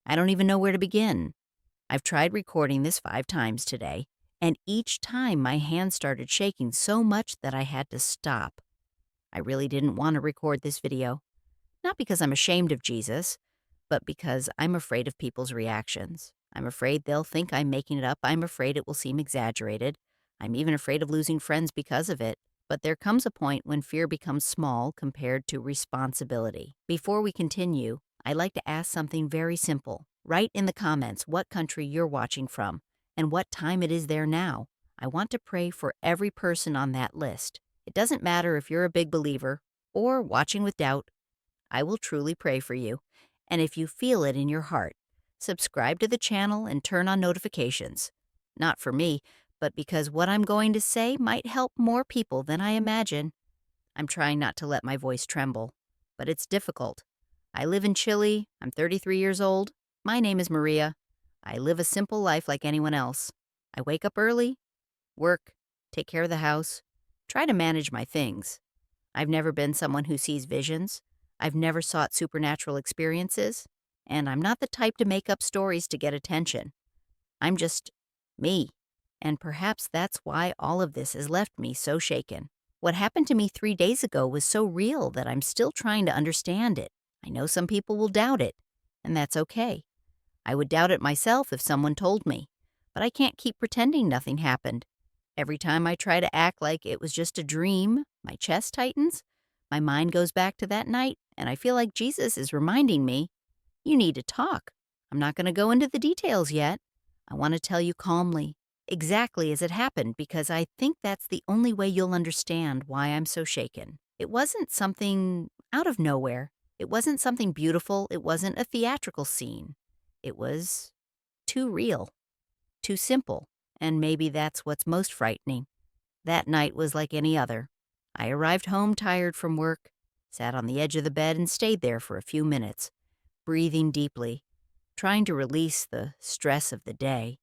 I don't even know where to begin. I've tried recording this 5 times today, and each time my hand started shaking so much that I had to stop. I really didn't want to record this video, not because I'm ashamed of Jesus, but because I'm afraid of people's reactions. I'm afraid they'll think I'm making it up. I'm afraid it will seem exaggerated. I'm even afraid of losing friends because of it. But there comes a point when fear becomes small compared to responsibility. Before we continue, I'd like to ask something very simple. Write in the comments what country you're watching from and what time it is there now. I want to pray for every person on that list. It doesn't matter if you're a big believer or watching with doubt. I will truly pray for you. And if you feel it in your heart, subscribe to the channel and turn on notifications. Not for me, but because what I'm going to say might help more people than I imagine. I'm trying not to let my voice tremble, but it's difficult. I live in Chile. I'm 33 years old. My name is Maria. I live a simple life like anyone else. I wake up early, work, take care of the house, try to manage my things. I've never been someone who sees visions. I've never sought supernatural experiences. And I'm not the type to make up stories to get attention. I'm just me. And perhaps that's why all of this has left me so shaken. What happened to me 3 days ago was so real that I'm still trying to understand it. I know some people will doubt it, and that's okay. I would doubt it myself if someone told me, but I can't keep pretending nothing happened. Every time I try to act like it was just a dream, my chest tightens, my mind goes back to that night, and I feel like Jesus is reminding me, you need to talk. I'm not going to go into the details yet. I want to tell you calmly, exactly as it happened, because I think that's the only way you'll understand why I'm so shaken. It wasn't something out of nowhere. It wasn't something beautiful. It wasn't a theatrical scene. It was too real, too simple, and maybe that's what's most frightening. That night was like any other. I arrived home tired from work, sat on the edge of the bed and stayed there for a few minutes, breathing deeply, trying to release the stress of the day.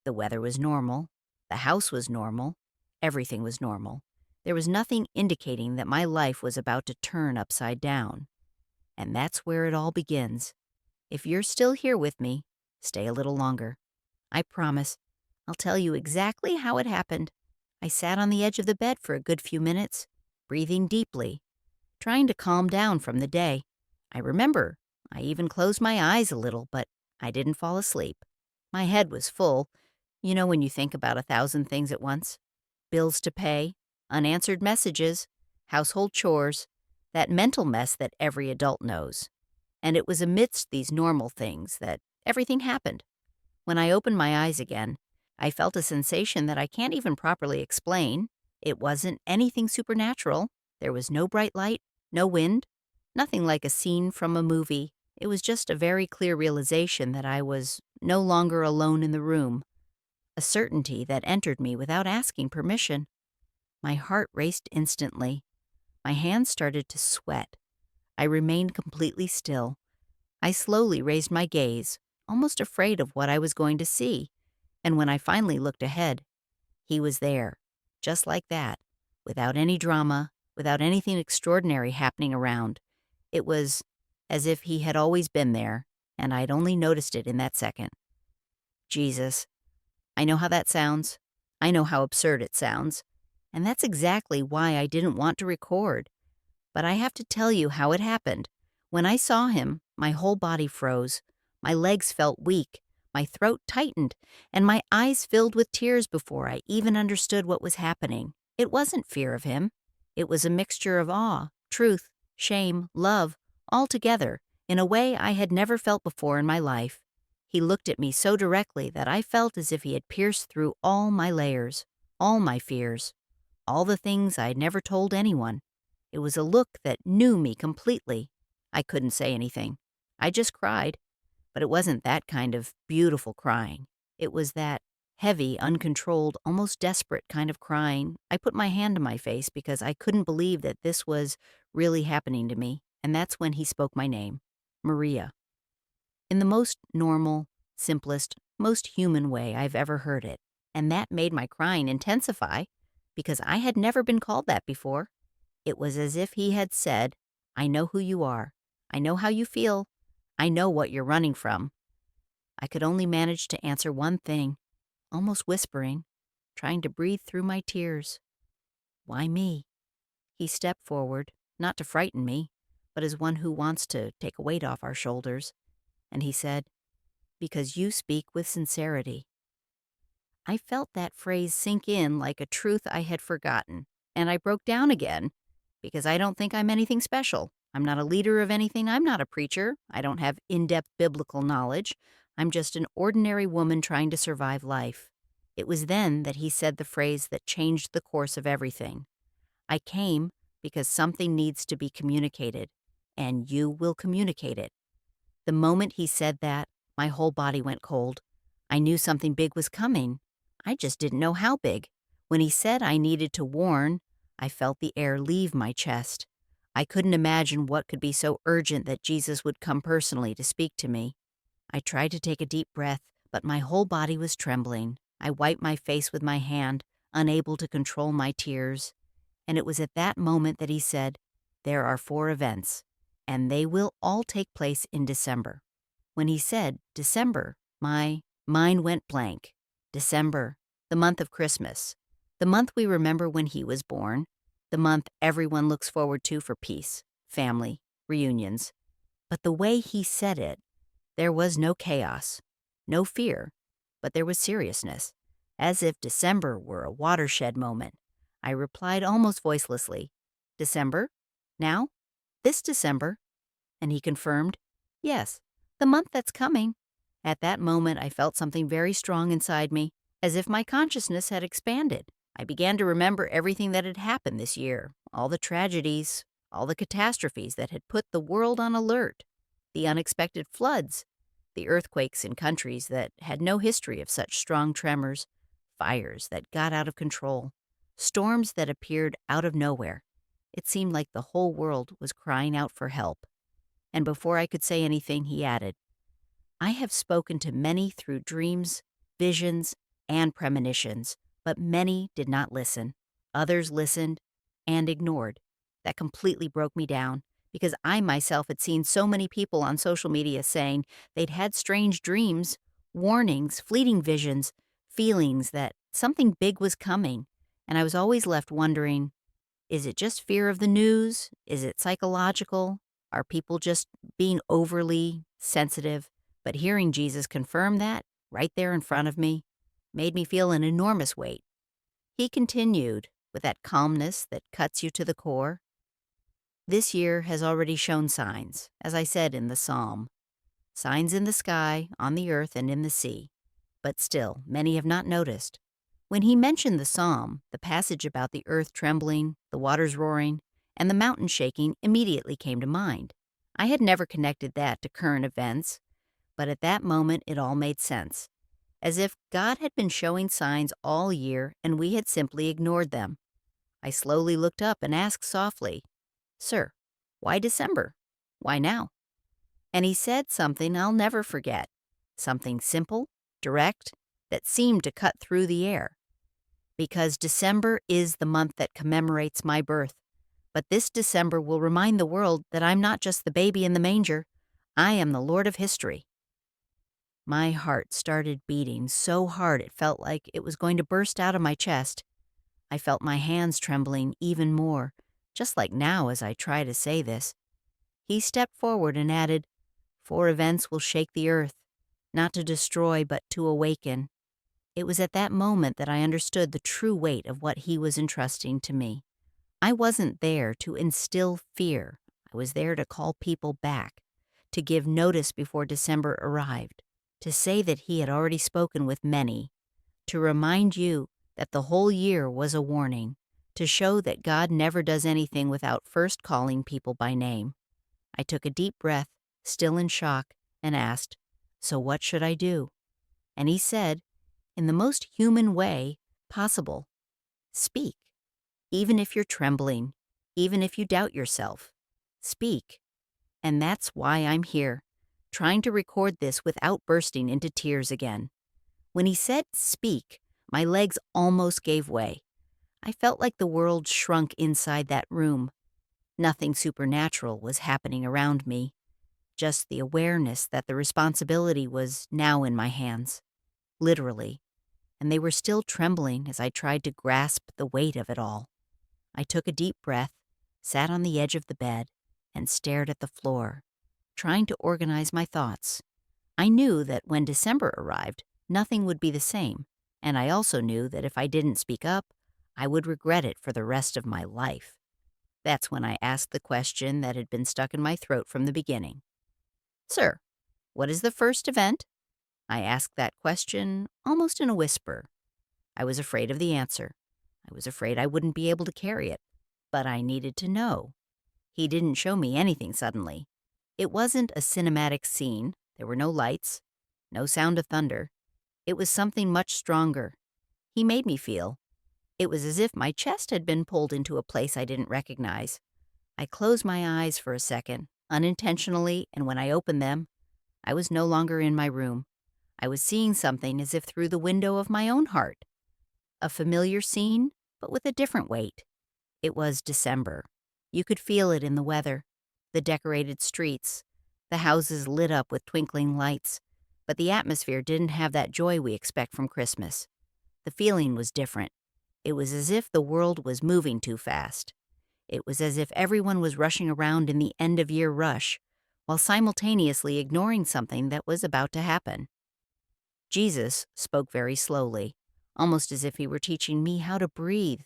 The weather was normal. The house was normal. Everything was normal. There was nothing indicating that my life was about to turn upside down. And that's where it all begins. If you're still here with me, stay a little longer. I promise. I'll tell you exactly how it happened. I sat on the edge of the bed for a good few minutes, breathing deeply, trying to calm down from the day. I remember I even closed my eyes a little, but I didn't fall asleep. My head was full. You know when you think about 1,000 things at once? Bills to pay, unanswered messages, household chores, that mental mess that every adult knows. And it was amidst these normal things that everything happened. When I opened my eyes again, I felt a sensation that I can't even properly explain. It wasn't anything supernatural. There was no bright light, no wind, nothing like a scene from a movie. It was just a very clear realization that I was no longer alone in the room, a certainty that entered me without asking permission. My heart raced instantly. My hands started to sweat. I remained completely still. I slowly raised my gaze, almost afraid of what I was going to see. And when I finally looked ahead, he was there, just like that, without any drama, without anything extraordinary happening around. It was as if he had always been there, and I'd only noticed it in that second. Jesus. I know how that sounds. I know how absurd it sounds. And that's exactly why I didn't want to record. But I have to tell you how it happened. When I saw him, my whole body froze. My legs felt weak. My throat tightened, and my eyes filled with tears before I even understood what was happening. It wasn't fear of him. It was a mixture of awe, truth, shame, love, all together, in a way I had never felt before in my life. He looked at me so directly that I felt as if he had pierced through all my layers, all my fears, all the things I had never told anyone. It was a look that knew me completely. I couldn't say anything. I just cried. But it wasn't that kind of beautiful crying. It was that heavy, uncontrolled, almost desperate kind of crying. I put my hand to my face because I couldn't believe that this was really happening to me, and that's when he spoke my name, Maria. In the most normal, simplest, most human way I've ever heard it. And that made my crying intensify because I had never been called that before. It was as if he had said, I know who you are. I know how you feel. I know what you're running from. I could only manage to answer one thing, almost whispering, trying to breathe through my tears. Why me? He stepped forward, not to frighten me, but as one who wants to take a weight off our shoulders, and he said, "Because you speak with sincerity." I felt that phrase sink in like a truth I had forgotten, and I broke down again because I don't think I'm anything special. I'm not a leader of anything. I'm not a preacher. I don't have in depth biblical knowledge. I'm just an ordinary woman trying to survive life. It was then that he said the phrase that changed the course of everything. I came because something needs to be communicated, and you will communicate it. The moment he said that, my whole body went cold. I knew something big was coming. I just didn't know how big. When he said I needed to warn, I felt the air leave my chest. I couldn't imagine what could be so urgent that Jesus would come personally to speak to me. I tried to take a deep breath, but my whole body was trembling. I wiped my face with my hand, unable to control my tears. And it was at that moment that he said, "There are 4 events, and they will all take place in December." When he said December, my mind went blank. December, the month of Christmas, the month we remember when he was born, the month everyone looks forward to for peace, family, reunions. But the way he said it, there was no chaos, no fear, but there was seriousness, as if December were a watershed moment. I replied almost voicelessly, "December? Now? This December?" And he confirmed, "Yes, the month that's coming." At that moment, I felt something very strong inside me, as if my consciousness had expanded. I began to remember everything that had happened this year, all the tragedies, all the catastrophes that had put the world on alert, the unexpected floods, the earthquakes in countries that had no history of such strong tremors, fires that got out of control, storms that appeared out of nowhere. It seemed like the whole world was crying out for help. And before I could say anything, he added, "I have spoken to many through dreams, visions, and premonitions, but many did not listen. Others listened and ignored. That completely broke me down because I myself had seen so many people on social media saying they'd had strange dreams, warnings, fleeting visions, feelings that something big was coming, and I was always left wondering, is it just fear of the news? Is it psychological? Are people just being overly sensitive? But hearing Jesus confirm that right there in front of me made me feel an enormous weight. He continued with that calmness that cuts you to the core. This year has already shown signs, as I said in the psalm, signs in the sky, on the earth, and in the sea. But still, many have not noticed. When he mentioned the psalm, the passage about the earth trembling, the waters roaring, and the mountain shaking immediately came to mind. I had never connected that to current events, but at that moment it all made sense, as if God had been showing signs all year and we had simply ignored them. I slowly looked up and asked softly, "Sir, why December? Why now?" And he said something I'll never forget, something simple, direct, that seemed to cut through the air. "Because December is the month that commemorates my birth, but this December will remind the world that I'm not just the baby in the manger, I am the Lord of history." My heart started beating so hard it felt like it was going to burst out of my chest. I felt my hands trembling even more, just like now as I try to say this. He stepped forward and added, "4 events will shake the earth, not to destroy but to awaken." It was at that moment that I understood the true weight of what he was entrusting to me. I wasn't there to instill fear. I was there to call people back, to give notice before December arrived, to say that he had already spoken with many, to remind you that the whole year was a warning, to show that God never does anything without first calling people by name. I took a deep breath, still in shock, and asked, "So what should I do?" And he said, in the most human way possible, "Speak. Even if you're trembling, even if you doubt yourself, speak." And that's why I'm here, trying to record this without bursting into tears again. When he said speak, my legs almost gave way. I felt like the world shrunk inside that room. Nothing supernatural was happening around me. just the awareness that the responsibility was now in my hands, literally, and they were still trembling as I tried to grasp the weight of it all. I took a deep breath, sat on the edge of the bed, and stared at the floor, trying to organize my thoughts. I knew that when December arrived, nothing would be the same, and I also knew that if I didn't speak up, I would regret it for the rest of my life. That's when I asked the question that had been stuck in my throat from the beginning. Sir, what is the first event? I asked that question almost in a whisper. I was afraid of the answer. I was afraid I wouldn't be able to carry it, but I needed to know. He didn't show me anything suddenly. It wasn't a cinematic scene. There were no lights, no sound of thunder. It was something much stronger. He made me feel. It was as if my chest had been pulled into a place I didn't recognize. I closed my eyes for a second, unintentionally, and when I opened them, I was no longer in my room. I was seeing something as if through the window of my own heart. A familiar scene, but with a different weight. It was December. You could feel it in the weather, the decorated streets, the houses lit up with twinkling lights, but the atmosphere didn't have that joy we expect from Christmas. The feeling was different. It was as if the world was moving too fast. It was as if everyone was rushing around in the end-of-year rush, while simultaneously ignoring something that was about to happen. Jesus spoke very slowly, almost as if he were teaching me how to breathe.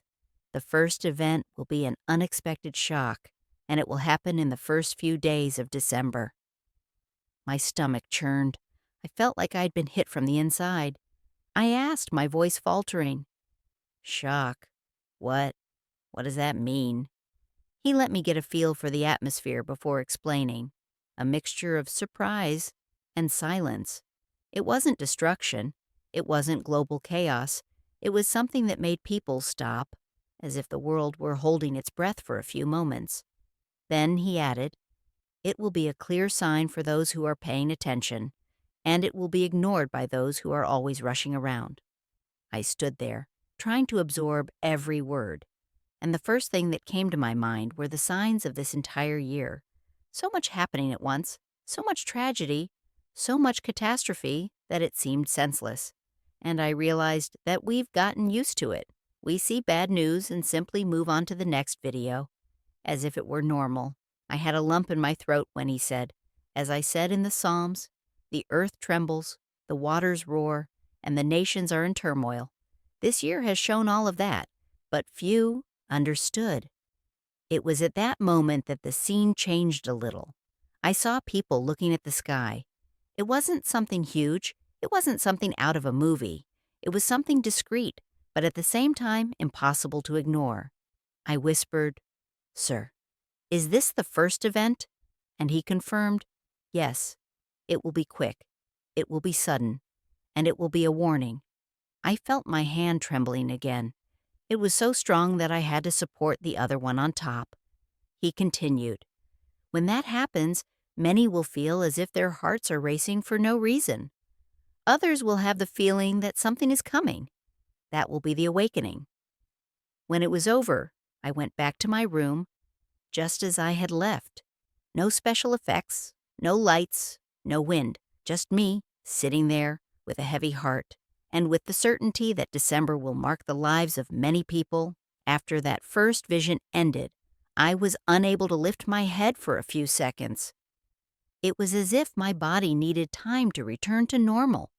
The first event will be an unexpected shock, and it will happen in the first few days of December. My stomach churned. I felt like I'd been hit from the inside. I asked, my voice faltering, "Shock? What? What does that mean?" He let me get a feel for the atmosphere before explaining. A mixture of surprise and silence. It wasn't destruction. It wasn't global chaos. It was something that made people stop, as if the world were holding its breath for a few moments. Then he added, "It will be a clear sign for those who are paying attention, and it will be ignored by those who are always rushing around." I stood there, trying to absorb every word, and the first thing that came to my mind were the signs of this entire year. So much happening at once, so much tragedy, so much catastrophe that it seemed senseless. And I realized that we've gotten used to it. We see bad news and simply move on to the next video, as if it were normal. I had a lump in my throat when he said, "As I said in the Psalms, the earth trembles, the waters roar, and the nations are in turmoil." This year has shown all of that, but few understood. It was at that moment that the scene changed a little. I saw people looking at the sky. It wasn't something huge. It wasn't something out of a movie. It was something discreet, but at the same time impossible to ignore. I whispered, "Sir, is this the first event?" And he confirmed, "Yes, it will be quick, it will be sudden, and it will be a warning." I felt my hand trembling again. It was so strong that I had to support the other one on top. He continued, "When that happens, many will feel as if their hearts are racing for no reason. Others will have the feeling that something is coming. That will be the awakening." When it was over, I went back to my room, just as I had left. No special effects, no lights, no wind, just me sitting there with a heavy heart, and with the certainty that December will mark the lives of many people. After that first vision ended, I was unable to lift my head for a few seconds. It was as if my body needed time to return to normal.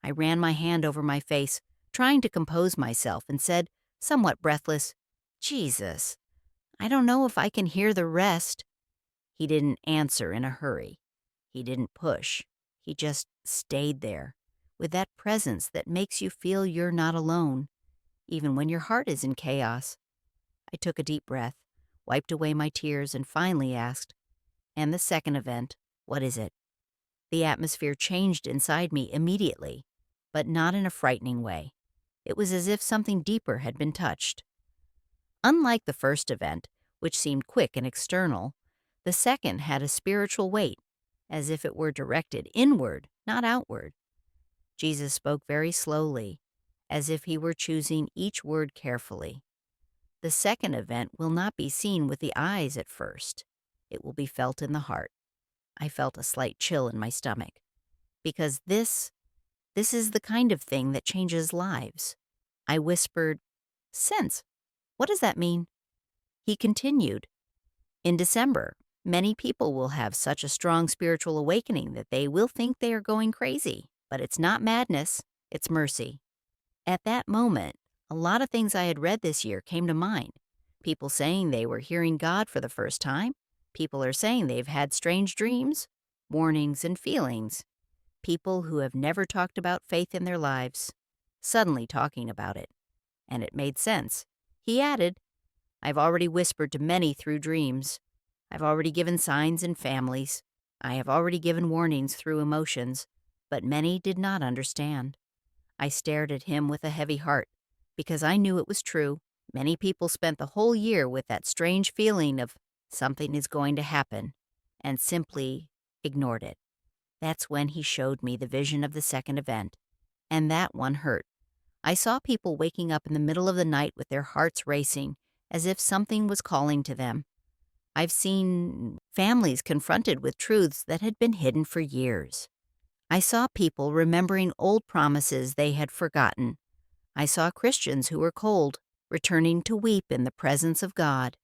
I ran my hand over my face, trying to compose myself, and said, somewhat breathless, "Jesus, I don't know if I can hear the rest." He didn't answer in a hurry. He didn't push. He just stayed there, with that presence that makes you feel you're not alone, even when your heart is in chaos. I took a deep breath, wiped away my tears, and finally asked, "And the second event, what is it?" The atmosphere changed inside me immediately, but not in a frightening way. It was as if something deeper had been touched. Unlike the first event, which seemed quick and external, the second had a spiritual weight, as if it were directed inward, not outward. Jesus spoke very slowly, as if he were choosing each word carefully. The second event will not be seen with the eyes at first. It will be felt in the heart. I felt a slight chill in my stomach because this is the kind of thing that changes lives. I whispered, "Sense. What does that mean?" He continued, "In December, many people will have such a strong spiritual awakening that they will think they are going crazy, but it's not madness, it's mercy." At that moment, a lot of things I had read this year came to mind. People saying they were hearing God for the first time. People are saying they've had strange dreams, warnings, and feelings. People who have never talked about faith in their lives, suddenly talking about it. And it made sense. He added, "I've already whispered to many through dreams. I've already given signs in families. I have already given warnings through emotions, but many did not understand." I stared at him with a heavy heart, because I knew it was true. Many people spent the whole year with that strange feeling of something is going to happen, and simply ignored it. That's when he showed me the vision of the second event, and that one hurt. I saw people waking up in the middle of the night with their hearts racing, as if something was calling to them. I've seen families confronted with truths that had been hidden for years. I saw people remembering old promises they had forgotten. I saw Christians who were cold, returning to weep in the presence of God.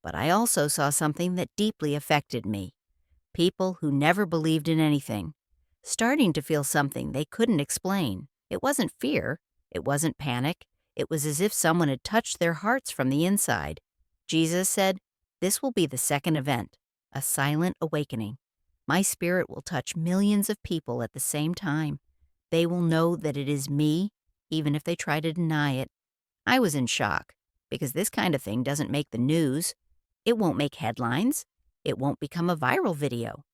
But I also saw something that deeply affected me. People who never believed in anything, starting to feel something they couldn't explain. It wasn't fear. It wasn't panic. It was as if someone had touched their hearts from the inside. Jesus said, "This will be the second event, a silent awakening. My spirit will touch millions of people at the same time. They will know that it is me, even if they try to deny it." I was in shock, because this kind of thing doesn't make the news. It won't make headlines. It won't become a viral video.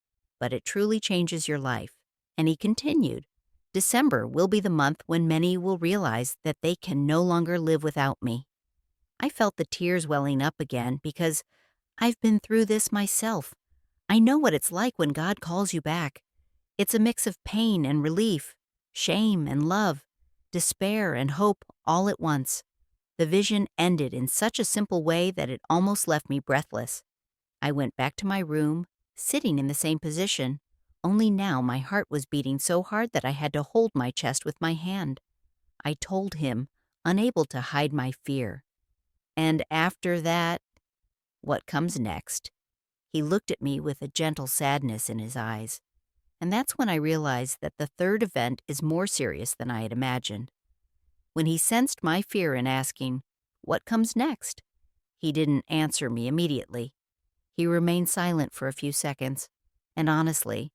But it truly changes your life. And he continued, "December will be the month when many will realize that they can no longer live without me." I felt the tears welling up again because I've been through this myself. I know what it's like when God calls you back. It's a mix of pain and relief, shame and love, despair and hope all at once. The vision ended in such a simple way that it almost left me breathless. I went back to my room, sitting in the same position, only now my heart was beating so hard that I had to hold my chest with my hand. I told him, unable to hide my fear. "And after that, what comes next?" He looked at me with a gentle sadness in his eyes. And that's when I realized that the third event is more serious than I had imagined. When he sensed my fear in asking, "What comes next?" he didn't answer me immediately. He remained silent for a few seconds, and honestly,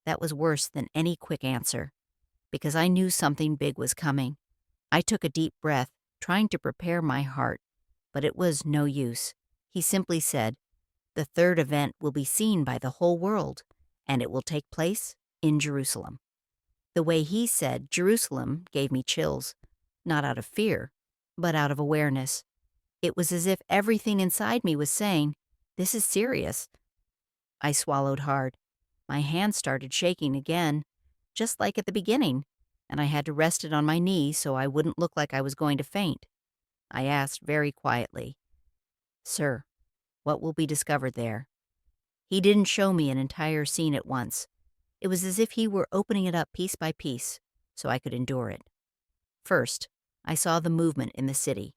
that was worse than any quick answer, because I knew something big was coming. I took a deep breath, trying to prepare my heart, but it was no use. He simply said, "The third event will be seen by the whole world, and it will take place in Jerusalem." The way he said Jerusalem gave me chills, not out of fear, but out of awareness. It was as if everything inside me was saying, "This is serious." I swallowed hard. My hand started shaking again, just like at the beginning, and I had to rest it on my knee so I wouldn't look like I was going to faint. I asked very quietly, "Sir, what will be discovered there?" He didn't show me an entire scene at once. It was as if he were opening it up piece by piece so I could endure it. First, I saw the movement in the city.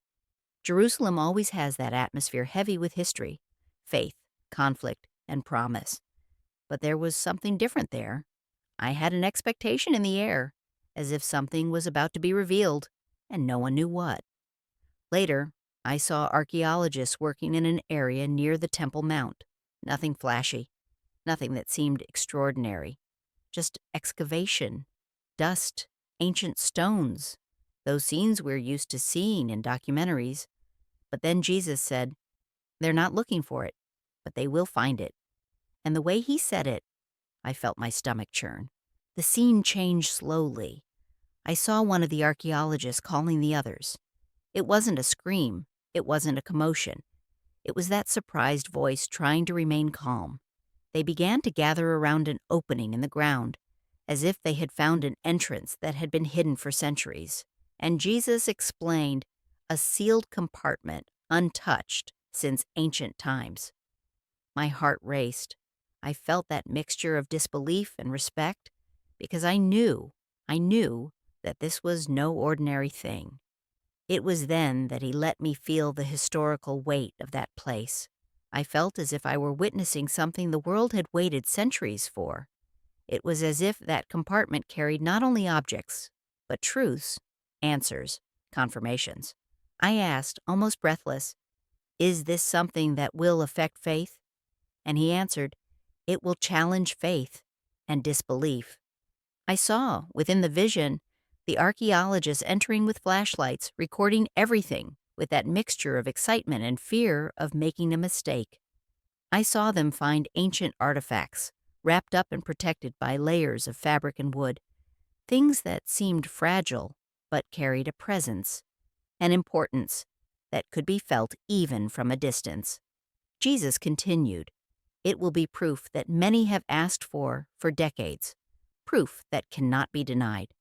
Jerusalem always has that atmosphere heavy with history, faith, conflict, and promise. But there was something different there. I had an expectation in the air, as if something was about to be revealed, and no one knew what. Later, I saw archaeologists working in an area near the Temple Mount. Nothing flashy, nothing that seemed extraordinary. Just excavation, dust, ancient stones, those scenes we're used to seeing in documentaries. But then Jesus said, "They're not looking for it, but they will find it." And the way he said it, I felt my stomach churn. The scene changed slowly. I saw one of the archaeologists calling the others. It wasn't a scream. It wasn't a commotion. It was that surprised voice trying to remain calm. They began to gather around an opening in the ground, as if they had found an entrance that had been hidden for centuries. And Jesus explained, "A sealed compartment, untouched since ancient times." My heart raced. I felt that mixture of disbelief and respect because I knew that this was no ordinary thing. It was then that he let me feel the historical weight of that place. I felt as if I were witnessing something the world had waited centuries for. It was as if that compartment carried not only objects, but truths, answers, confirmations. I asked, almost breathless, "Is this something that will affect faith?" And he answered, "It will challenge faith and disbelief." I saw, within the vision, the archaeologists entering with flashlights, recording everything with that mixture of excitement and fear of making a mistake. I saw them find ancient artifacts, wrapped up and protected by layers of fabric and wood, things that seemed fragile but carried a presence, an importance that could be felt even from a distance. Jesus continued, "It will be proof that many have asked for decades, proof that cannot be denied."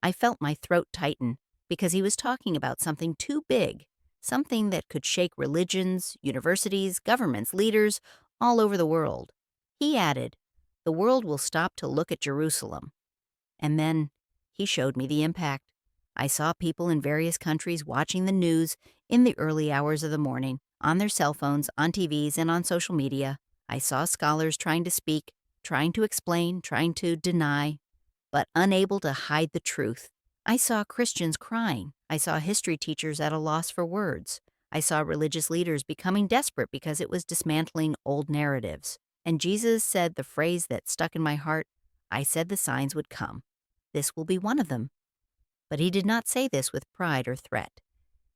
I felt my throat tighten because he was talking about something too big, something that could shake religions, universities, governments, leaders all over the world. He added, "The world will stop to look at Jerusalem." And then he showed me the impact. I saw people in various countries watching the news in the early hours of the morning, on their cell phones, on TVs, and on social media. I saw scholars trying to speak, trying to explain, trying to deny, but unable to hide the truth. I saw Christians crying. I saw history teachers at a loss for words. I saw religious leaders becoming desperate because it was dismantling old narratives. And Jesus said the phrase that stuck in my heart, "I said the signs would come. This will be one of them." But he did not say this with pride or threat.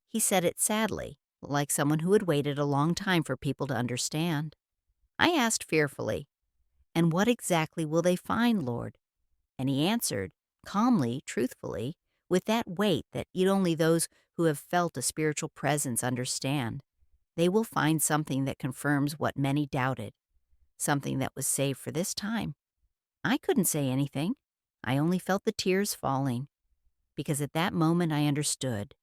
He said it sadly, like someone who had waited a long time for people to understand. I asked fearfully, "And what exactly will they find, Lord?" And he answered, calmly, truthfully, with that weight that only those who have felt a spiritual presence understand. They will find something that confirms what many doubted, something that was saved for this time. I couldn't say anything. I only felt the tears falling, because at that moment I understood.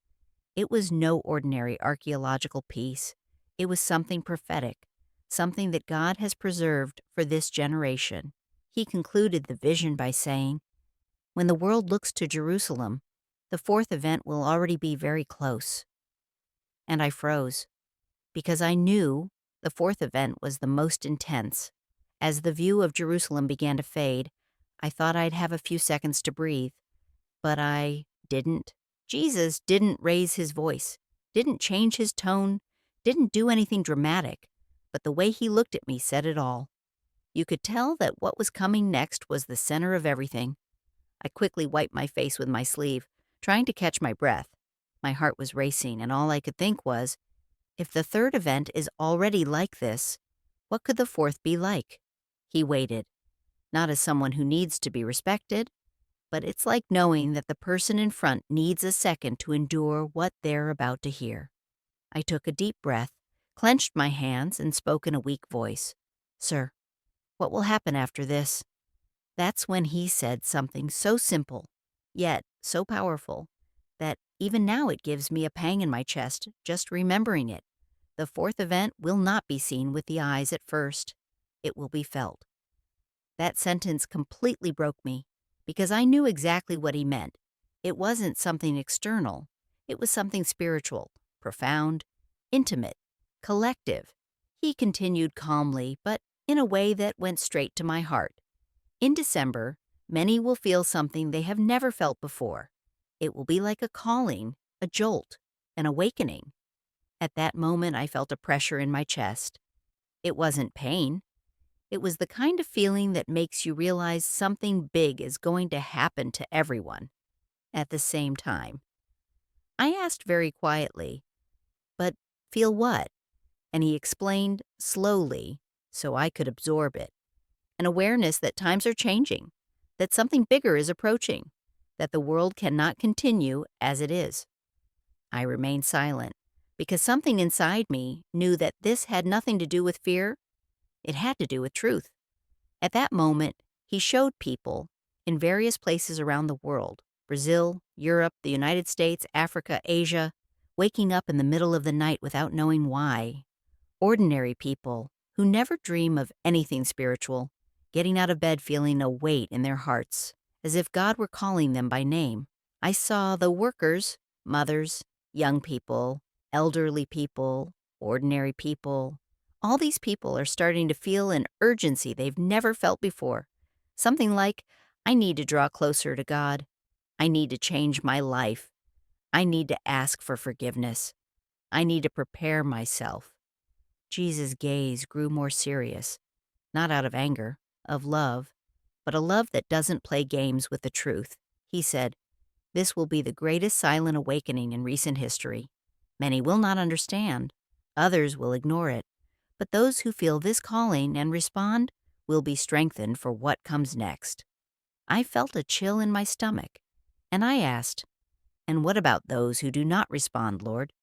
It was no ordinary archaeological piece. It was something prophetic, something that God has preserved for this generation. He concluded the vision by saying, "When the world looks to Jerusalem, the fourth event will already be very close." And I froze, because I knew the fourth event was the most intense. As the view of Jerusalem began to fade, I thought I'd have a few seconds to breathe, but I didn't. Jesus didn't raise his voice, didn't change his tone, didn't do anything dramatic, but the way he looked at me said it all. You could tell that what was coming next was the center of everything. I quickly wiped my face with my sleeve, trying to catch my breath. My heart was racing, and all I could think was, if the third event is already like this, what could the fourth be like? He waited, not as someone who needs to be respected, but it's like knowing that the person in front needs a second to endure what they're about to hear. I took a deep breath, clenched my hands, and spoke in a weak voice. "Sir, what will happen after this?" That's when he said something so simple, yet so powerful, that even now it gives me a pang in my chest just remembering it. The fourth event will not be seen with the eyes at first. It will be felt. That sentence completely broke me, because I knew exactly what he meant. It wasn't something external. It was something spiritual, profound, intimate, collective. He continued calmly, but in a way that went straight to my heart. In December, many will feel something they have never felt before. It will be like a calling, a jolt, an awakening. At that moment, I felt a pressure in my chest. It wasn't pain. It was the kind of feeling that makes you realize something big is going to happen to everyone at the same time. I asked very quietly, "But feel what?" And he explained slowly so I could absorb it. An awareness that times are changing, that something bigger is approaching, that the world cannot continue as it is. I remained silent because something inside me knew that this had nothing to do with fear. It had to do with truth. At that moment, he showed people in various places around the world, Brazil, Europe, the United States, Africa, Asia, waking up in the middle of the night without knowing why. Ordinary people who never dream of anything spiritual, getting out of bed feeling a weight in their hearts, as if God were calling them by name. I saw the workers, mothers, young people, elderly people, ordinary people. All these people are starting to feel an urgency they've never felt before. Something like, I need to draw closer to God. I need to change my life. I need to ask for forgiveness. I need to prepare myself. Jesus' gaze grew more serious, not out of anger, of love, but a love that doesn't play games with the truth. He said, "This will be the greatest silent awakening in recent history. Many will not understand. Others will ignore it. But those who feel this calling and respond will be strengthened for what comes next." I felt a chill in my stomach, and I asked, "And what about those who do not respond, Lord?"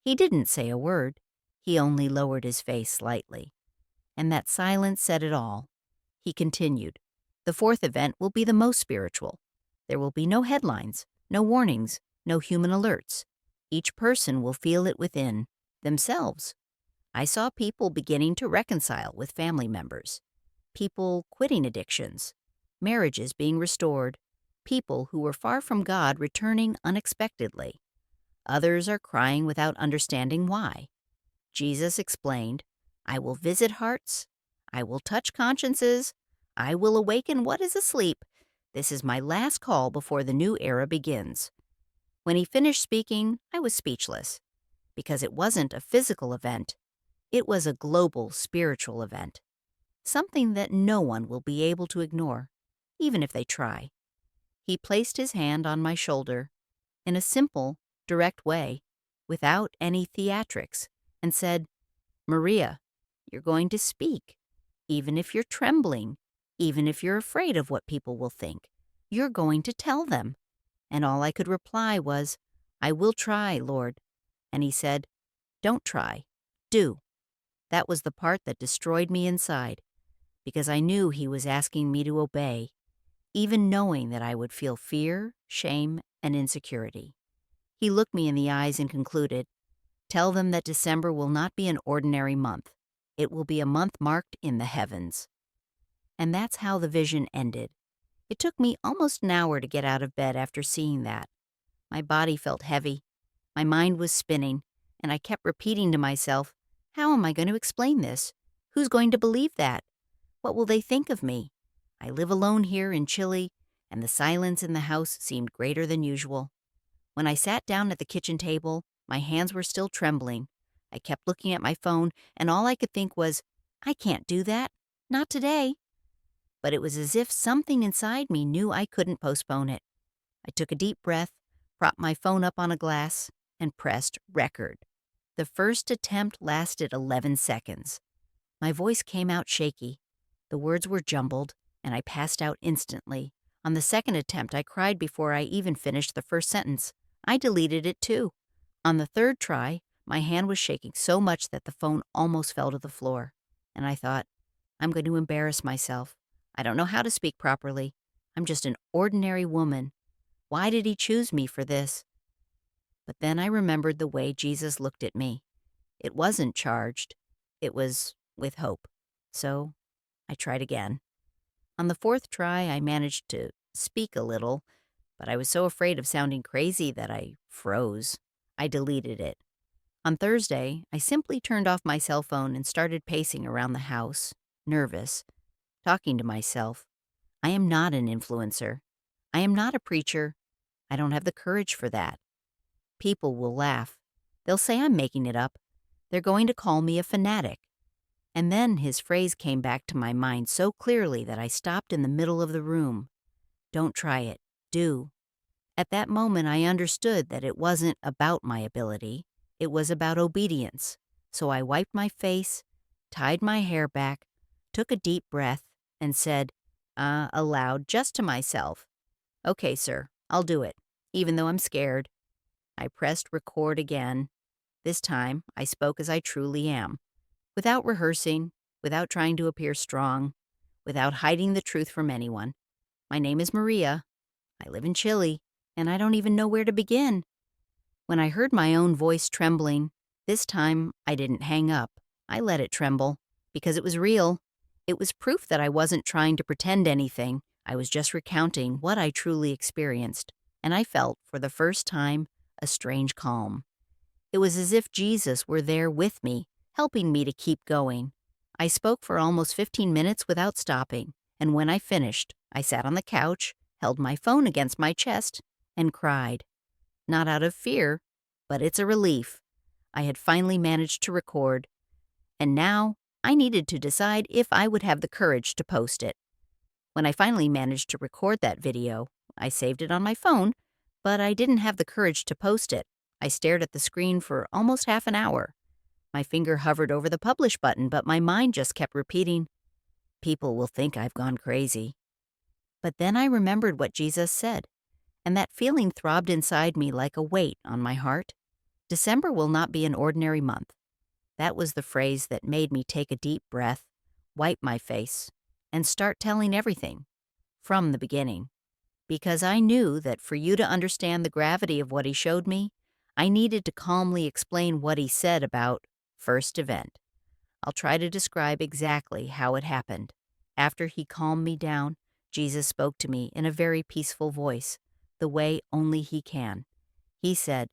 He didn't say a word. He only lowered his face slightly. And that silence said it all. He continued, "The fourth event will be the most spiritual. There will be no headlines, no warnings, no human alerts. Each person will feel it within themselves." I saw people beginning to reconcile with family members, people quitting addictions, marriages being restored, people who were far from God returning unexpectedly. Others are crying without understanding why. Jesus explained, "I will visit hearts. I will touch consciences. I will awaken what is asleep. This is my last call before the new era begins." When he finished speaking, I was speechless, because it wasn't a physical event. It was a global spiritual event, something that no one will be able to ignore, even if they try. He placed his hand on my shoulder in a simple, direct way, without any theatrics, and said, "Maria, you're going to speak, even if you're trembling, even if you're afraid of what people will think. You're going to tell them." And all I could reply was, "I will try, Lord." And he said, "Don't try, do." That was the part that destroyed me inside, because I knew he was asking me to obey, even knowing that I would feel fear, shame, and insecurity. He looked me in the eyes and concluded, "Tell them that December will not be an ordinary month. It will be a month marked in the heavens." And that's how the vision ended. It took me almost an hour to get out of bed after seeing that. My body felt heavy. My mind was spinning, and I kept repeating to myself, how am I going to explain this? Who's going to believe that? What will they think of me? I live alone here in Chile, and the silence in the house seemed greater than usual. When I sat down at the kitchen table, my hands were still trembling. I kept looking at my phone, and all I could think was, I can't do that. Not today. But it was as if something inside me knew I couldn't postpone it. I took a deep breath, propped my phone up on a glass, and pressed record. The first attempt lasted 11 seconds. My voice came out shaky. The words were jumbled, and I passed out instantly. On the second attempt, I cried before I even finished the first sentence. I deleted it too. On the third try, my hand was shaking so much that the phone almost fell to the floor. And I thought, I'm going to embarrass myself. I don't know how to speak properly. I'm just an ordinary woman. Why did he choose me for this? But then I remembered the way Jesus looked at me. It wasn't charged. It was with hope. So I tried again. On the fourth try, I managed to speak a little, but I was so afraid of sounding crazy that I froze. I deleted it. On Thursday, I simply turned off my cell phone and started pacing around the house, nervous, talking to myself. I am not an influencer. I am not a preacher. I don't have the courage for that. People will laugh. They'll say I'm making it up. They're going to call me a fanatic. And then his phrase came back to my mind so clearly that I stopped in the middle of the room. Don't try it. Do. At that moment, I understood that it wasn't about my ability. It was about obedience. So I wiped my face, tied my hair back, took a deep breath, and said, aloud, just to myself, "Okay, sir, I'll do it, even though I'm scared." I pressed record again. This time, I spoke as I truly am, without rehearsing, without trying to appear strong, without hiding the truth from anyone. My name is Maria. I live in Chile, and I don't even know where to begin. When I heard my own voice trembling, this time I didn't hang up. I let it tremble, because it was real. It was proof that I wasn't trying to pretend anything. I was just recounting what I truly experienced, and I felt, for the first time, a strange calm. It was as if Jesus were there with me, helping me to keep going. I spoke for almost 15 minutes without stopping, and when I finished, I sat on the couch, held my phone against my chest, and cried. Not out of fear, but it's a relief. I had finally managed to record, and now I needed to decide if I would have the courage to post it. When I finally managed to record that video, I saved it on my phone, but I didn't have the courage to post it. I stared at the screen for almost half an hour. My finger hovered over the publish button, but my mind just kept repeating, "People will think I've gone crazy." But then I remembered what Jesus said, and that feeling throbbed inside me like a weight on my heart. December will not be an ordinary month. That was the phrase that made me take a deep breath, wipe my face, and start telling everything from the beginning. Because I knew that for you to understand the gravity of what he showed me, I needed to calmly explain what he said about first event. I'll try to describe exactly how it happened. After he calmed me down, Jesus spoke to me in a very peaceful voice, the way only he can. He said,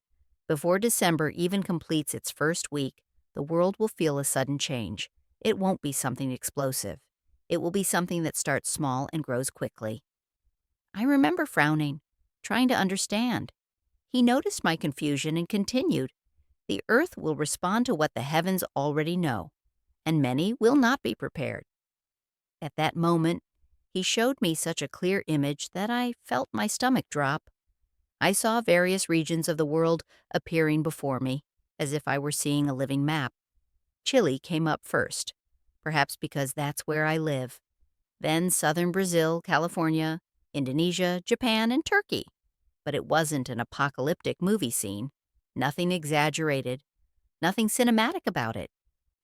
"Before December even completes its first week, the world will feel a sudden change. It won't be something explosive. It will be something that starts small and grows quickly." I remember frowning, trying to understand. He noticed my confusion and continued, "The earth will respond to what the heavens already know, and many will not be prepared." At that moment, he showed me such a clear image that I felt my stomach drop. I saw various regions of the world appearing before me, as if I were seeing a living map. Chile came up first, perhaps because that's where I live. Then southern Brazil, California, Indonesia, Japan, and Turkey. But it wasn't an apocalyptic movie scene. Nothing exaggerated. Nothing cinematic about it.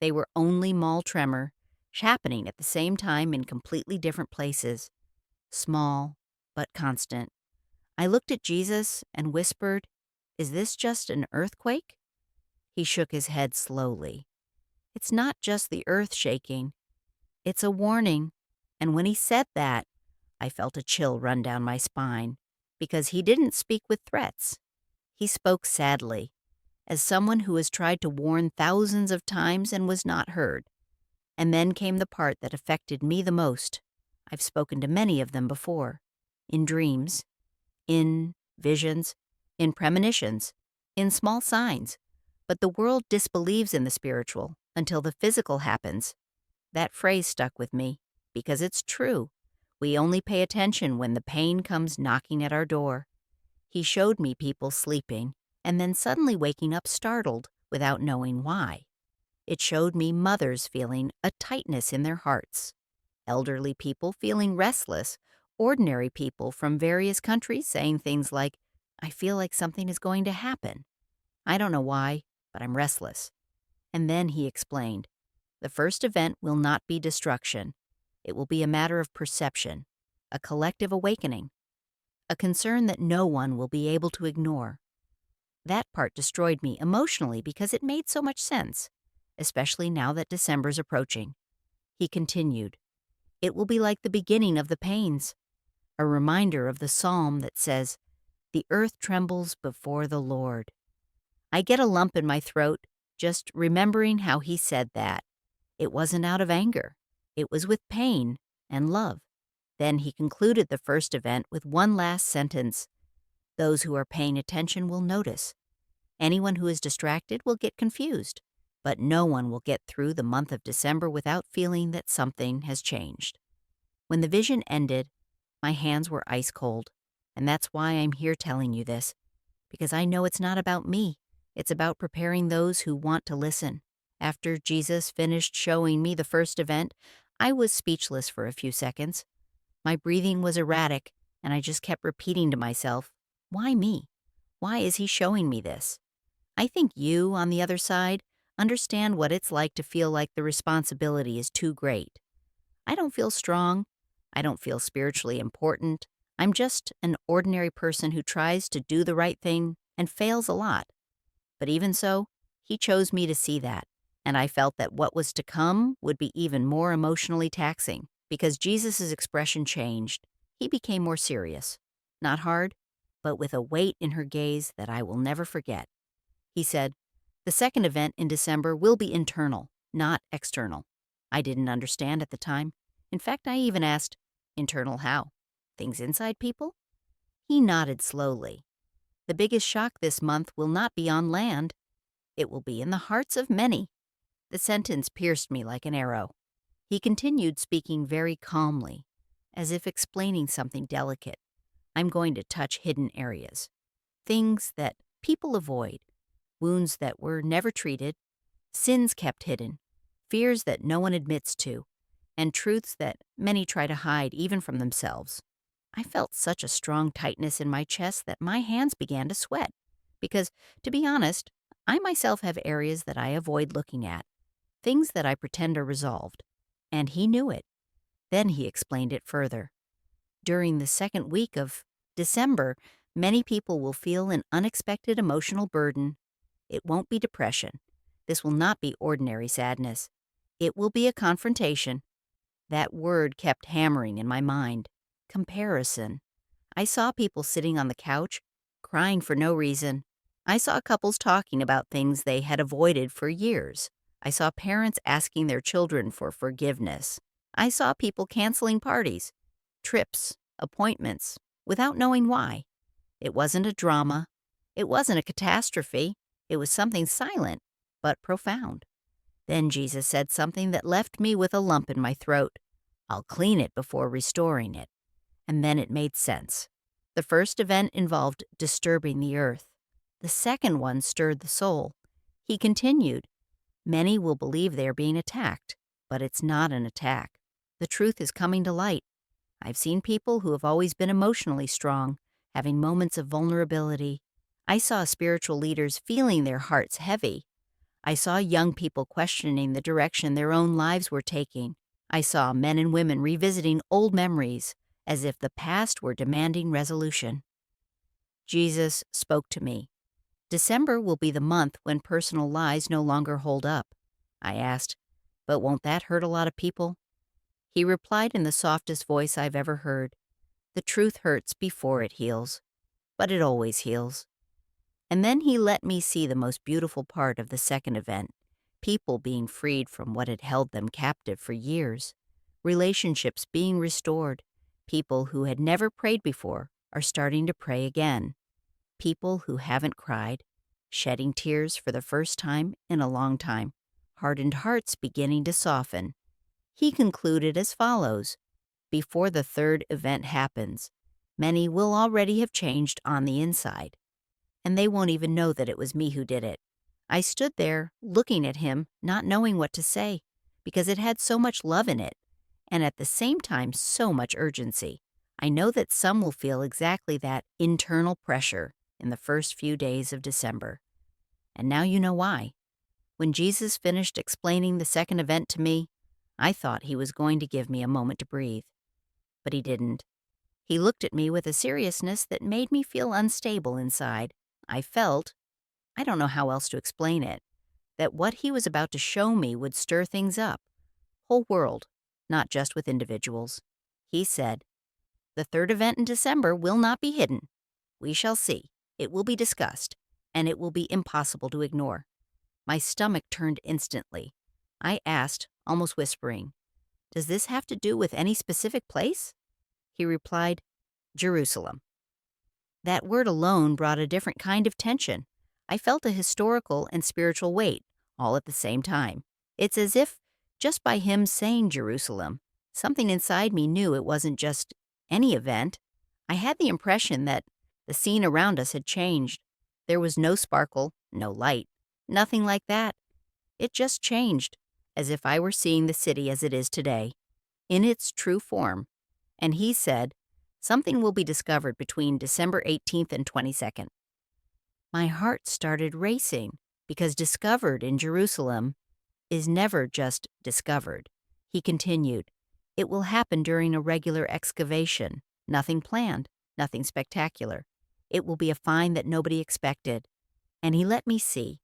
They were only mall tremor, happening at the same time in completely different places. Small, but constant. I looked at Jesus and whispered, "Is this just an earthquake?" He shook his head slowly. "It's not just the earth shaking. It's a warning." And when he said that, I felt a chill run down my spine, because he didn't speak with threats. He spoke sadly, as someone who has tried to warn thousands of times and was not heard. And then came the part that affected me the most. I've spoken to many of them before. In dreams, in visions, in premonitions, in small signs. But the world disbelieves in the spiritual until the physical happens. That phrase stuck with me, because it's true. We only pay attention when the pain comes knocking at our door. He showed me people sleeping, and then suddenly waking up startled without knowing why. It showed me mothers feeling a tightness in their hearts, elderly people feeling restless, ordinary people from various countries saying things like, "I feel like something is going to happen. I don't know why, but I'm restless." And then he explained, the first event will not be destruction. It will be a matter of perception, a collective awakening, a concern that no one will be able to ignore. That part destroyed me emotionally because it made so much sense, especially now that December's approaching. He continued, "It will be like the beginning of the pains, a reminder of the psalm that says, 'The earth trembles before the Lord.'" I get a lump in my throat just remembering how he said that. It wasn't out of anger. It was with pain and love. Then he concluded the first event with one last sentence. "Those who are paying attention will notice. Anyone who is distracted will get confused. But no one will get through the month of December without feeling that something has changed." When the vision ended, my hands were ice cold. And that's why I'm here telling you this. Because I know it's not about me. It's about preparing those who want to listen. After Jesus finished showing me the first event, I was speechless for a few seconds. My breathing was erratic, and I just kept repeating to myself, "Why me? Why is he showing me this?" I think you, on the other side, understand what it's like to feel like the responsibility is too great. I don't feel strong. I don't feel spiritually important. I'm just an ordinary person who tries to do the right thing and fails a lot. But even so, he chose me to see that. And I felt that what was to come would be even more emotionally taxing because Jesus' expression changed. He became more serious. Not hard, but with a weight in her gaze that I will never forget. He said, "The second event in December will be internal, not external." I didn't understand at the time. In fact, I even asked, "Internal how? Things inside people?" He nodded slowly. "The biggest shock this month will not be on land. It will be in the hearts of many." The sentence pierced me like an arrow. He continued speaking very calmly, as if explaining something delicate. "I'm going to touch hidden areas. Things that people avoid, wounds that were never treated, sins kept hidden, fears that no one admits to, and truths that many try to hide even from themselves." I felt such a strong tightness in my chest that my hands began to sweat. Because, to be honest, I myself have areas that I avoid looking at, things that I pretend are resolved. And he knew it. Then he explained it further. During the second week of December, many people will feel an unexpected emotional burden. It won't be depression. This will not be ordinary sadness. It will be a confrontation. That word kept hammering in my mind. Comparison. I saw people sitting on the couch, crying for no reason. I saw couples talking about things they had avoided for years. I saw parents asking their children for forgiveness. I saw people canceling parties, trips, appointments, without knowing why. It wasn't a drama. It wasn't a catastrophe. It was something silent, but profound. Then Jesus said something that left me with a lump in my throat. "I'll clean it before restoring it." And then it made sense. The first event involved disturbing the earth. The second one stirred the soul. He continued, "Many will believe they are being attacked, but it's not an attack. The truth is coming to light. I've seen people who have always been emotionally strong, having moments of vulnerability. I saw spiritual leaders feeling their hearts heavy. I saw young people questioning the direction their own lives were taking. I saw men and women revisiting old memories, as if the past were demanding resolution. Jesus spoke to me. "December will be the month when personal lies no longer hold up." I asked, "But won't that hurt a lot of people?" He replied in the softest voice I've ever heard, "The truth hurts before it heals, but it always heals." And then he let me see the most beautiful part of the second event, people being freed from what had held them captive for years, relationships being restored. People who had never prayed before are starting to pray again. People who haven't cried, shedding tears for the first time in a long time. Hardened hearts beginning to soften. He concluded as follows: "Before the third event happens, many will already have changed on the inside, and they won't even know that it was me who did it." I stood there, looking at him, not knowing what to say, because it had so much love in it, and at the same time so much urgency. I know that some will feel exactly that internal pressure in the first few days of December. And now you know why. When Jesus finished explaining the second event to me, I thought he was going to give me a moment to breathe. But he didn't. He looked at me with a seriousness that made me feel unstable inside. I felt, I don't know how else to explain it, that what he was about to show me would stir things up. Whole world, not just with individuals. He said, "The third event in December will not be hidden. We shall see. It will be discussed, and it will be impossible to ignore." My stomach turned instantly. I asked, almost whispering, "Does this have to do with any specific place?" He replied, "Jerusalem." That word alone brought a different kind of tension. I felt a historical and spiritual weight, all at the same time. It's as if, just by him saying Jerusalem, something inside me knew it wasn't just any event. I had the impression that the scene around us had changed. There was no sparkle, no light, nothing like that. It just changed, as if I were seeing the city as it is today, in its true form. And he said, "Something will be discovered between December 18th and 22nd. My heart started racing, because discovered in Jerusalem is never just discovered. He continued, "It will happen during a regular excavation, nothing planned, nothing spectacular. It will be a find that nobody expected." And he let me see.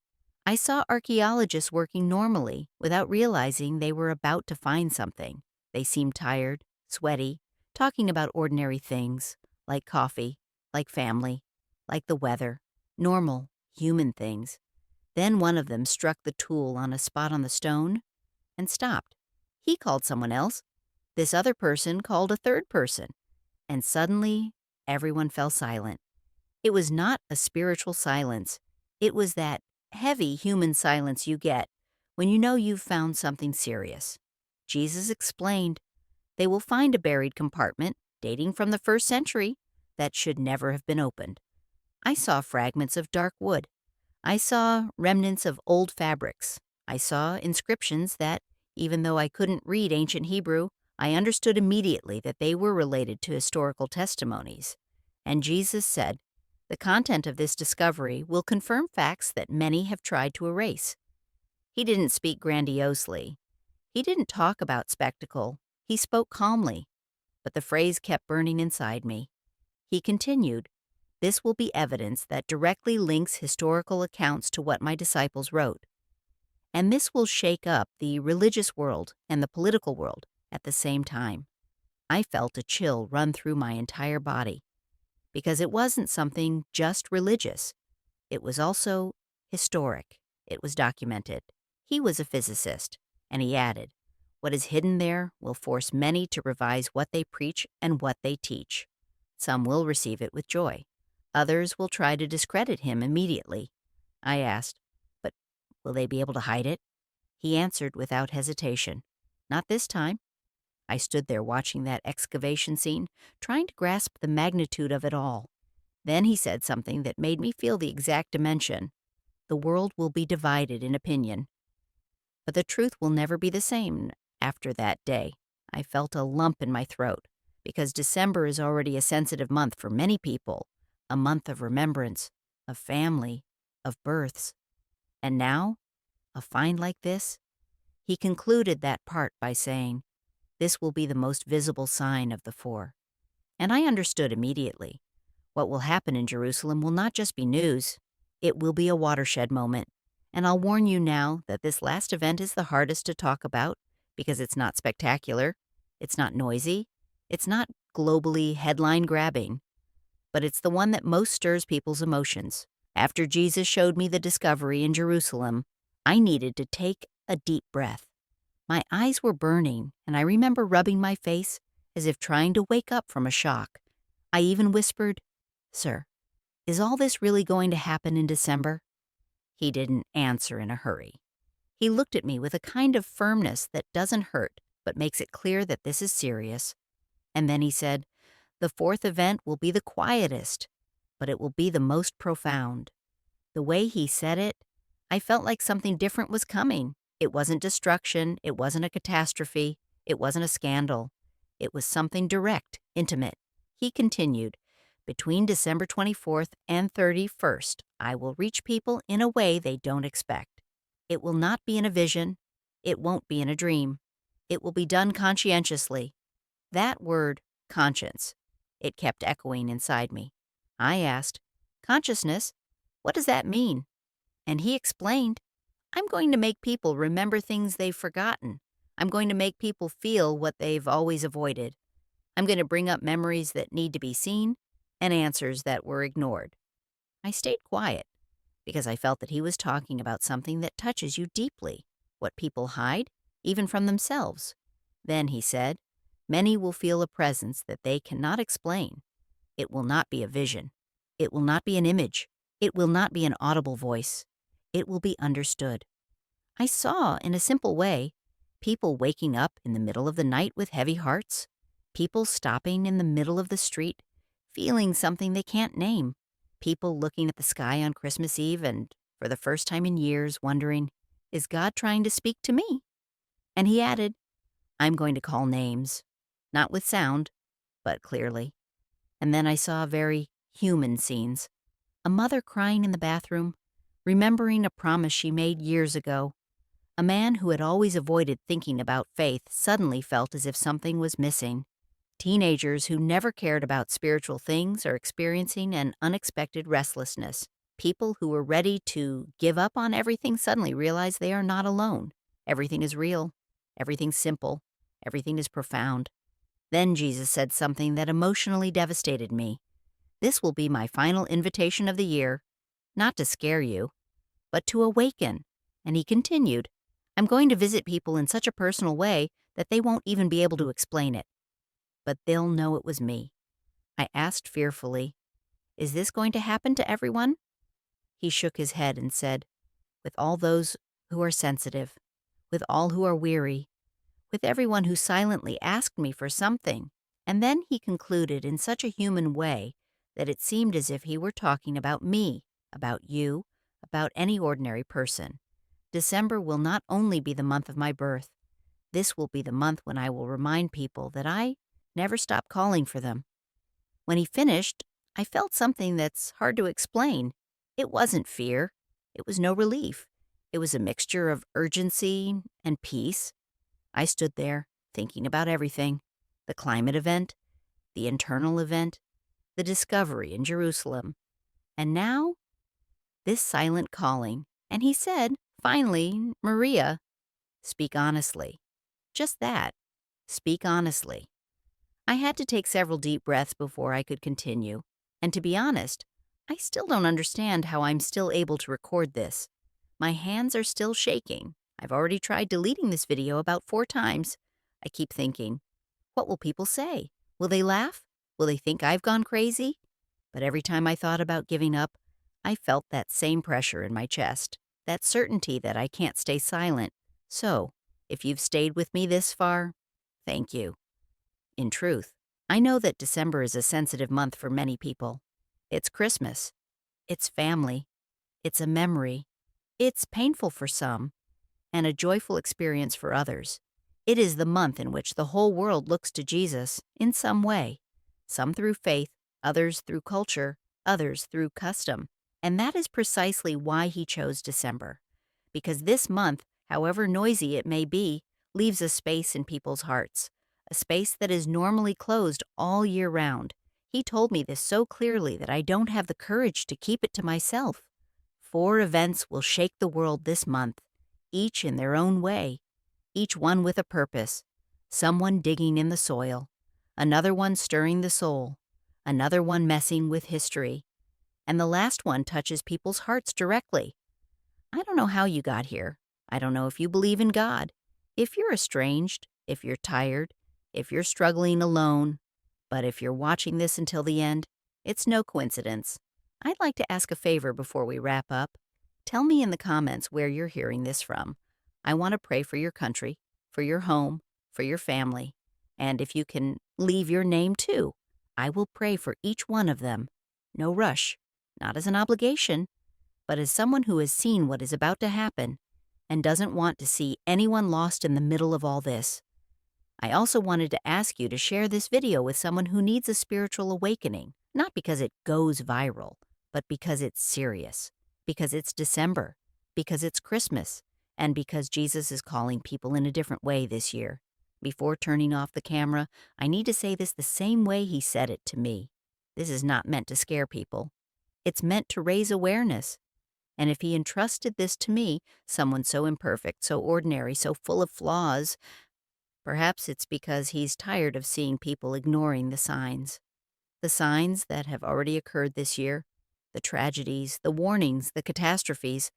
I saw archaeologists working normally without realizing they were about to find something. They seemed tired, sweaty, talking about ordinary things, like coffee, like family, like the weather, normal, human things. Then one of them struck the tool on a spot on the stone and stopped. He called someone else. This other person called a third person. And suddenly, everyone fell silent. It was not a spiritual silence. It was that heavy human silence you get when you know you've found something serious. Jesus explained, they will find a buried compartment dating from the first century that should never have been opened. I saw fragments of dark wood. I saw remnants of old fabrics. I saw inscriptions that, even though I couldn't read ancient Hebrew, I understood immediately that they were related to historical testimonies. And Jesus said, the content of this discovery will confirm facts that many have tried to erase. He didn't speak grandiosely. He didn't talk about spectacle. He spoke calmly. But the phrase kept burning inside me. He continued, this will be evidence that directly links historical accounts to what my disciples wrote. And this will shake up the religious world and the political world at the same time. I felt a chill run through my entire body, because it wasn't something just religious. It was also historic. It was documented. He was a physicist, and he added, what is hidden there will force many to revise what they preach and what they teach. Some will receive it with joy. Others will try to discredit him immediately. I asked, but will they be able to hide it? He answered without hesitation, not this time. I stood there watching that excavation scene, trying to grasp the magnitude of it all. Then he said something that made me feel the exact dimension. The world will be divided in opinion. But the truth will never be the same after that day. I felt a lump in my throat, because December is already a sensitive month for many people, a month of remembrance, of family, of births. And now, a find like this? He concluded that part by saying, this will be the most visible sign of the four. And I understood immediately. What will happen in Jerusalem will not just be news. It will be a watershed moment. And I'll warn you now that this last event is the hardest to talk about because it's not spectacular, it's not noisy, it's not globally headline-grabbing, but it's the one that most stirs people's emotions. After Jesus showed me the discovery in Jerusalem, I needed to take a deep breath. My eyes were burning, and I remember rubbing my face as if trying to wake up from a shock. I even whispered, Sir, is all this really going to happen in December? He didn't answer in a hurry. He looked at me with a kind of firmness that doesn't hurt, but makes it clear that this is serious. And then he said, the fourth event will be the quietest, but it will be the most profound. The way he said it, I felt like something different was coming. It wasn't destruction, it wasn't a catastrophe, it wasn't a scandal. It was something direct, intimate. He continued, between December 24th and 31st, I will reach people in a way they don't expect. It will not be in a vision. It won't be in a dream. It will be done conscientiously. That word, conscience, it kept echoing inside me. I asked, consciousness, what does that mean? And he explained, I'm going to make people remember things they've forgotten. I'm going to make people feel what they've always avoided. I'm going to bring up memories that need to be seen and answers that were ignored. I stayed quiet because I felt that he was talking about something that touches you deeply, what people hide, even from themselves. Then he said, many will feel a presence that they cannot explain. It will not be a vision. It will not be an image. It will not be an audible voice. It will be understood. I saw, in a simple way, people waking up in the middle of the night with heavy hearts, people stopping in the middle of the street, feeling something they can't name, people looking at the sky on Christmas Eve and, for the first time in years, wondering, is God trying to speak to me? And he added, I'm going to call names, not with sound, but clearly. And then I saw very human scenes. A mother crying in the bathroom, remembering a promise she made years ago. A man who had always avoided thinking about faith suddenly felt as if something was missing. Teenagers who never cared about spiritual things are experiencing an unexpected restlessness. People who were ready to give up on everything suddenly realize they are not alone. Everything is real. Everything's simple. Everything is profound. Then Jesus said something that emotionally devastated me. This will be my final invitation of the year, not to scare you, but to awaken. And he continued, I'm going to visit people in such a personal way that they won't even be able to explain it. But they'll know it was me. I asked fearfully, Is this going to happen to everyone? He shook his head and said, With all those who are sensitive, with all who are weary, with everyone who silently asked me for something. And then he concluded in such a human way that it seemed as if he were talking about me, about you, about any ordinary person. December will not only be the month of my birth, this will be the month when I will remind people that I never stop calling for them. When he finished, I felt something that's hard to explain. It wasn't fear. It was no relief. It was a mixture of urgency and peace. I stood there, thinking about everything: the climate event, the internal event, the discovery in Jerusalem. And now, this silent calling. And he said, finally, Maria, speak honestly. Just that. Speak honestly. I had to take several deep breaths before I could continue. And to be honest, I still don't understand how I'm still able to record this. My hands are still shaking. I've already tried deleting this video about 4 times. I keep thinking, what will people say? Will they laugh? Will they think I've gone crazy? But every time I thought about giving up, I felt that same pressure in my chest, that certainty that I can't stay silent. So, if you've stayed with me this far, thank you. In truth, I know that December is a sensitive month for many people. It's Christmas. It's family. It's a memory. It's painful for some, and a joyful experience for others. It is the month in which the whole world looks to Jesus in some way, some through faith, others through culture, others through custom. And that is precisely why he chose December. Because this month, however noisy it may be, leaves a space in people's hearts, a space that is normally closed all year round. He told me this so clearly that I don't have the courage to keep it to myself. 4 events will shake the world this month, each in their own way, each one with a purpose. Someone digging in the soil, another one stirring the soul, another one messing with history, and the last one touches people's hearts directly. I don't know how you got here. I don't know if you believe in God, if you're estranged, if you're tired, if you're struggling alone. But if you're watching this until the end, it's no coincidence. I'd like to ask a favor before we wrap up. Tell me in the comments where you're hearing this from. I want to pray for your country, for your home, for your family. And if you can leave your name too, I will pray for each one of them. No rush, not as an obligation, but as someone who has seen what is about to happen and doesn't want to see anyone lost in the middle of all this. I also wanted to ask you to share this video with someone who needs a spiritual awakening, not because it goes viral, but because it's serious, because it's December, because it's Christmas, and because Jesus is calling people in a different way this year. Before turning off the camera, I need to say this the same way he said it to me. This is not meant to scare people. It's meant to raise awareness. And if he entrusted this to me, someone so imperfect, so ordinary, so full of flaws, perhaps it's because he's tired of seeing people ignoring the signs. The signs that have already occurred this year, the tragedies, the warnings, the catastrophes,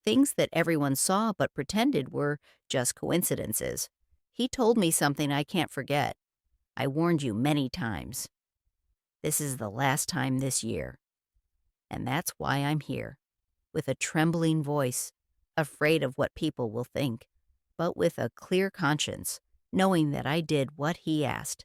things that everyone saw but pretended were just coincidences. He told me something I can't forget. I warned you many times. This is the last time this year. And that's why I'm here, with a trembling voice, afraid of what people will think, but with a clear conscience, knowing that I did what he asked.